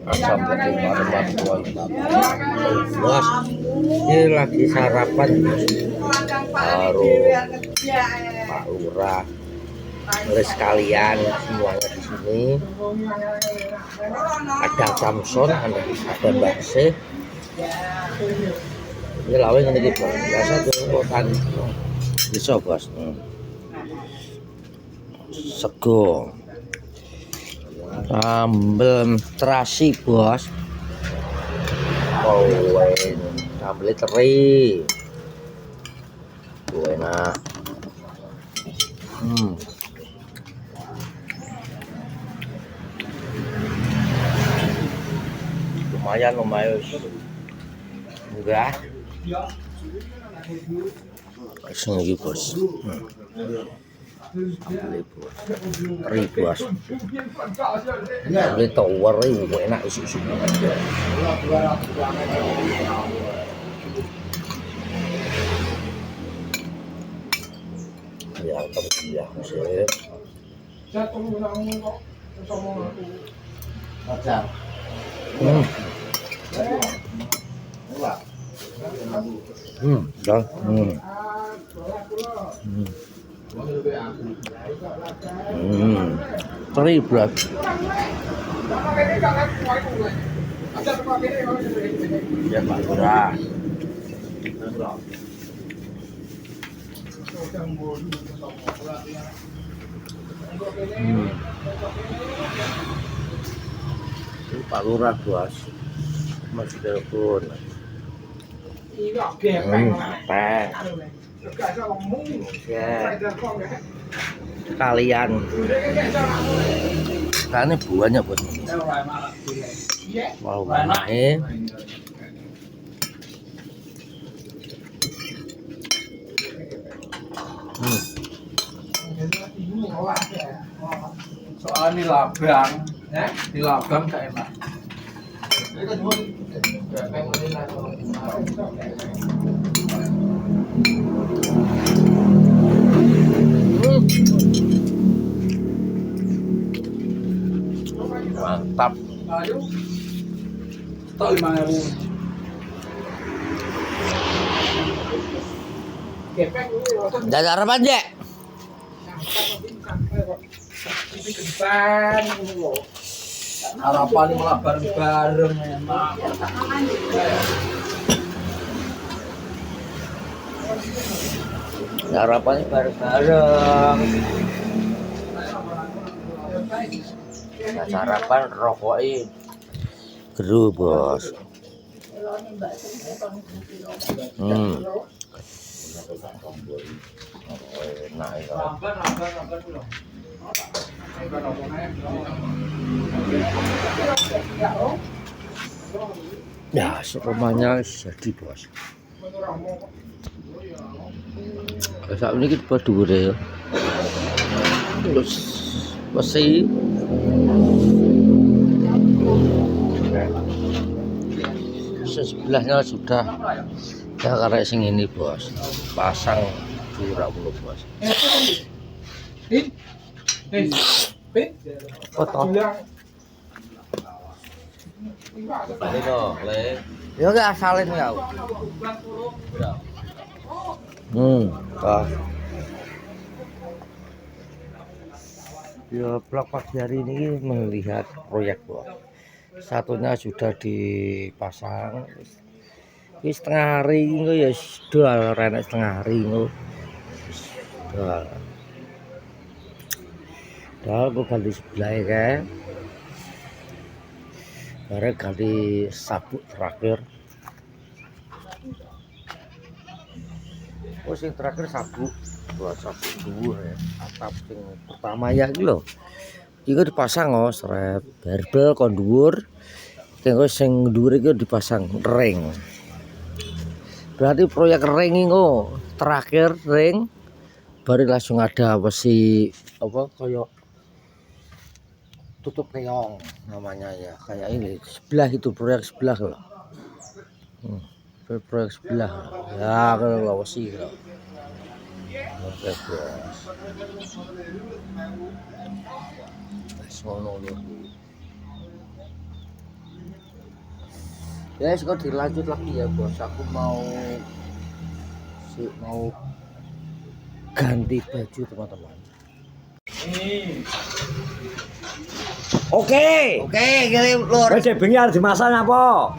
Assalamualaikum warahmatullahi wabarakatuh. Bos, ini lagi sarapan baru Pak Lurah. Mari sekalian semuanya di sini. Ada Samson, ada Mbak Se. Ini laweng ini gitu. Biasa tuh kan bisa bos. Sego. Sambal terasi bos. Oh, sambal teri. Enak. Lumayan enggak langsung lagi bos. Teri bos. Ini tower ini enak isi. Ya, ya, sip. Dah. Teri berat. Ya Pak Lurah. Pak Lurah bos, masih telepon. Apa? Ya. Sekalian. Karena buahnya buat ini. Wow, ini. Soalnya di labang gak enak. Mantap. Stok 5.000. Ada harapan ya? Harapan malah bareng-bareng enak. Harapannya bareng-bareng. Nah, sarapan rokoknya geru bos. Enak itu. Ya, semuanya jadi bos. Saat ini kita berdua ya. Terus masih sebelahnya sudah ya karena sing ini bos pasang curah mulu bos. Foto. Ini le. Ya enggak salin ya. Ya vlog pagi hari ini melihat proyek bos. Satunya sudah dipasang. Ini setengah hari itu ya sudah renek setengah hari itu. Dah aku ganti sebelah kan. Bareng ganti sabuk terakhir. Oh sing terakhir sabuk. Buat sabuk dua ya. Atap sing pertama ya iki lho. Iki dipasang seret barbel kon dhuwur. Tengok sing dhuwur iki dipasang ring. Berarti proyek ring iki terakhir ring baru langsung ada besi apa koyo tutup keong namanya ya kayak ini sebelah itu proyek sebelah loh. Proyek sebelah ya kalau besi loh. Oke bos. Sono lho. Ya kok dilanjut lagi ya bos. Aku mau ganti baju teman-teman. Oke, gini lur. Wis bengi arep dimasak apa?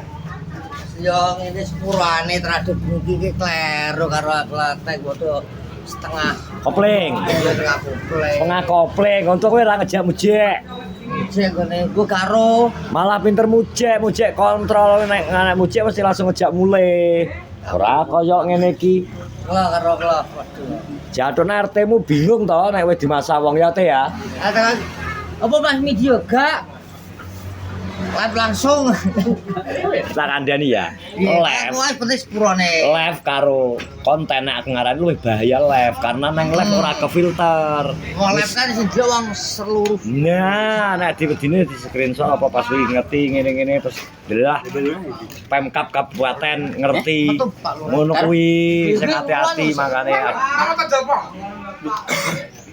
Yo ngene sepurane terhadap iki ki kleru karo akhlate foto setengah Kopling. setengah komplek. Tengah kopling, untuk kowe ora ngejak mujek. Sing ngene ku karo Malah pinter mujek kontrol nek mujek mesti langsung ngejak mulai. Ora kaya ngene iki. karo waduh. Jatune RT-mu bingung to nek wis dimasak wong ya te ya. Katakan apa Mas video gak? Live langsung. Tak kandhani ya. Aku Live. penting sepurane. Live karo konten nek aku ngarani luwih bahaya live karena nang live ora ke filter. Mau live kan sing dia wong seluruh. Nah, nek diwedine di screenshot apa pas wih ngerti ngene-ngene terus delah Pemkab kabupaten ngerti. Betul, Pak Lurah. Ngono kuwi sing hati-hati makane.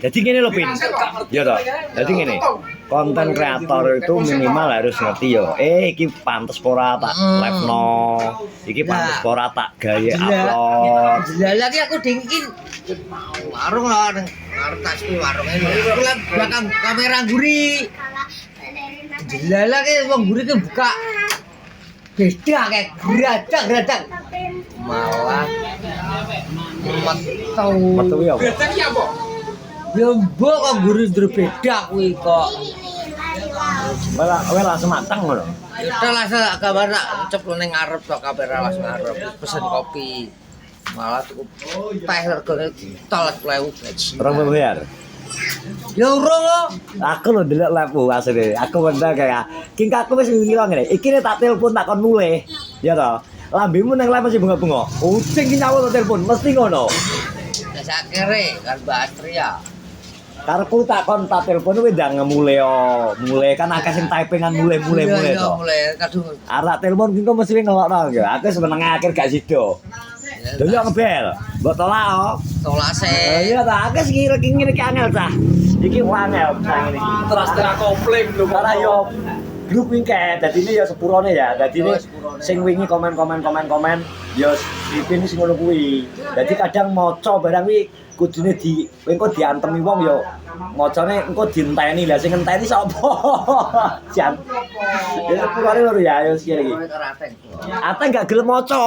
Jadi ngene lho Pin. Ya toh. Jadi ngene. Konten kreator itu minimal harus ngerti yo. Iki pantes ora tak live-no. Iki pantes ora tak gawe upload. Lagi aku dingin warung lah arep tak sepi warung ini. Aku lah belakang kamera guri. Jelala ke wong guri ke buka beda kayak geradak malah Metu yo. ya mbok kok guri beda kuwi kok. Malah kowe langsung mateng ngono. Kita langsung kabar cep ning ngarep tok kamera langsung ngarep pesen kopi. Malah cukup teh regane tol 10.000. Orang bayar. Ya urung kok. Aku lho delok live asline. Aku bener kayak king aku wis ngira ngene. Iki nek tak telepon tak kon mulih. Ya toh. Lambemu nang live masih bengok-bengok. Ucing ki nyawut telepon mesti ngono. Ya sakere kan Batria. Karepku tak kon tak telepon kuwi ndang mulih yo. Mulih kan akeh sing typingan mulih Iya to. mulai kadung. Arek telepon ki kok mesti ngelokno yo. Aku senenge akhir gak sido. Delok ngebel. Mbok tolak kok. Tolase. Iya ta, aku sing ngene iki angel ta. Iki angel ta ngene iki. Terus terang komplain lho. Karena yo grup iki dadine ya sepurone ya. Dadine sing wingi komen yo Ipin sing ngono kuwi. Dadi kadang maca barang kuwi kudune engko diantemi wong yo macane engko dienteni. Lah sing ngenteni sapa? Jan. Ya sepurone lho ya yo sing iki. Ate gak gelem maca.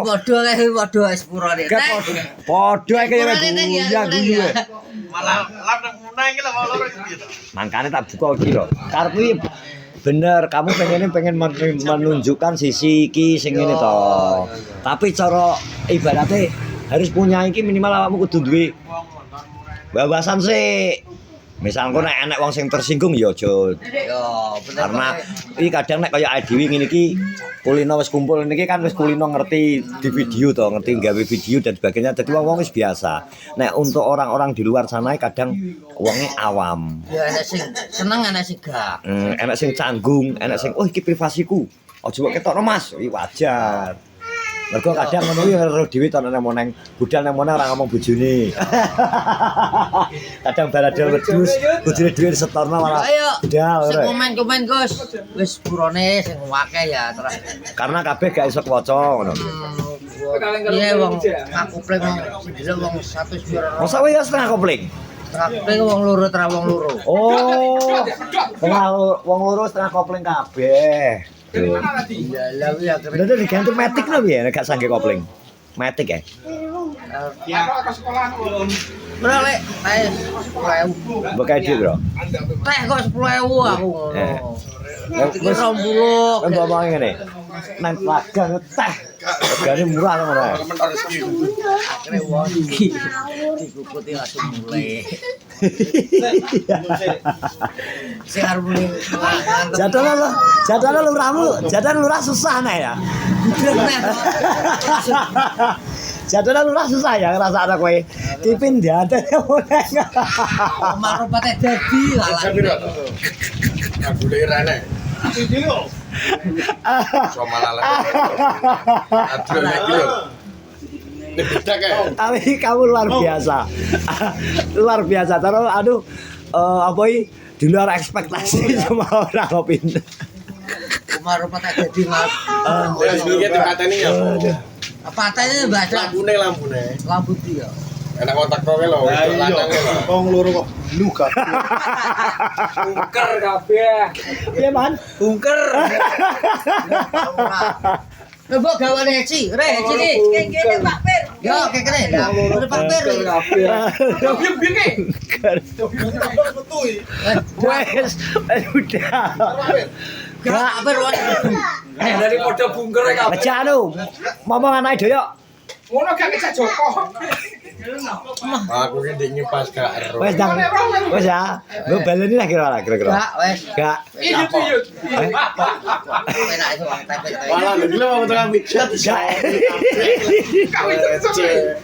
Padha sepurane. Padha kaya guyu. Malah lap nang munah iki lho loro iki to. Mangkane tak buka iki lho. Karepku iki bener, kamu pengen menunjukkan sisi iki sing ngene to. Tapi cara ibaratnya harus punya iki minimal awakmu kudu duwe wawasan sih. Misal engko nek enek wong sing tersinggung ya aja. Yo bener. Karena iki kadang nek kaya dhewe ngene iki kulino wis kumpul niki kan wis kulino ngerti di video to, ngerti gawe video dan sebagainya. Dadi wong wis biasa. Nek untuk orang-orang di luar sana kadang wonge awam. Ya enek sing seneng enek sing gak. Enak sing canggung, enak sing oh iki privasiku. Aja mbok ketokno Mas, iki wajar. Mergo kadang ngono kuwi karo dhewe to nek moneng budal nang moneng ora ngomong bojone. Kadang baladel wedhus, bojone dhewe setorno malah Ayo. budal. Sing komen Gus. Wis sepurane sing akeh ya terus. Karena kabeh gak iso waca ngono. Iya wong aku plek wong sing wong 100 piro. Masa wae ya setengah kopling. Plek wong loro tra wong loro. Oh. Wong loro setengah kopling kabeh. Iya lah ya keren. Udah diganti matic lho piye nek gak sangge kopling. Matic ya. Ya ke sekolah lho. Bro lek teh 10.000. Mbok kae dhewe, Bro. Teh kok 10.000 aku. Eh. Wis 20. Kan bawa ngene. Nang lagang teh. Regane murah to ngono. Komentar rezeki. Akhire wong iki dikukuti langsung mulai. Sing arep muni Jadwal lurah susah nek ya. Jadwal lurah susah ya ngrasakno kowe. Tipin dianten moneng. Marupate dadi Piro to? Aku rene. Sama lalat. Aduh iki lho. Beda kae. Tapi kamu luar biasa. Luar biasa. Terus aduh apa iki di luar ekspektasi sama orang opini. rumah tak jadi mas. Wes iki dikateni ya. Patahnya baca Lampune. lampu dia. Enak kontak kowe lho, lanang lho. Wong loro kok blu gak. Ungker kabeh. Iya man. Bungker. Mbok gawane Heci, Heci iki. Kene Pak Pir. Yo, kene. Udah Pak Pir. Wes, udah. Gak Pir wae. Dari model bungker kabeh. Aja anu. Ngomong anak doyo. Ngono gak kecak Joko. Aku ki ndek nyepas gak ero. Wes dang. Wes ya. Gue baleni lah kira-kira. Gak wes. Gak. Iya tuh yuk. Enak itu wong tepe. Malah lho lho mau tukang pijat. Gak.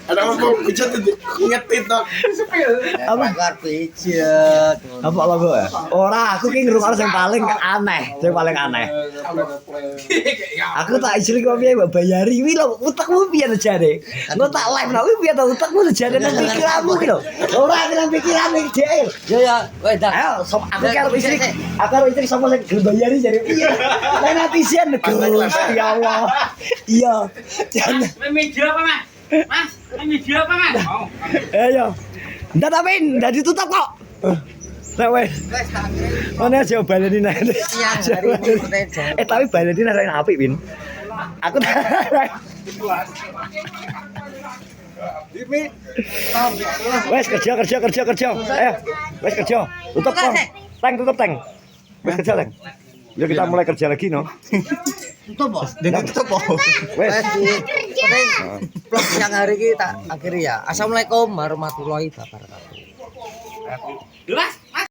Ada mau pijat ngetit tok. Apa? Bakar pijat. Apa lo gue? Ora, aku ki ngrungokno sing paling aneh, sing paling aneh. Aku tak isri kok piye mbok bayari kuwi lho, utekmu piye to jare? Engko tak live nang kuwi piye to utekmu to jare nang pikiranmu ki lho. Ora nang pikiran iki dhewe. Ya ya, wes dah. Ayo, aku karo istri, aku karo istri sama sing gelem bayari jare piye? Lah netizen Gusti ya Allah. Iya. Jangan. Media apa, Mas? Mas, media apa, Mas? Ayo. Ndak tapi ndak ditutup kok. Nek wes. Wes tak kira. Mana aja baleni nek. Siang hari ini pertanyaan. Tapi baleni nek apik, Win. Aku wes kerja. Ayo, wes kerja. Tutup kok. Tutup tank. Wes kerja tank. Yuk kita mulai kerja lagi no. Tutup bos. Tutup kok. Wes. Wes di vlog siang hari ini tak akhiri ya. Assalamualaikum warahmatullahi wabarakatuh. Jelas?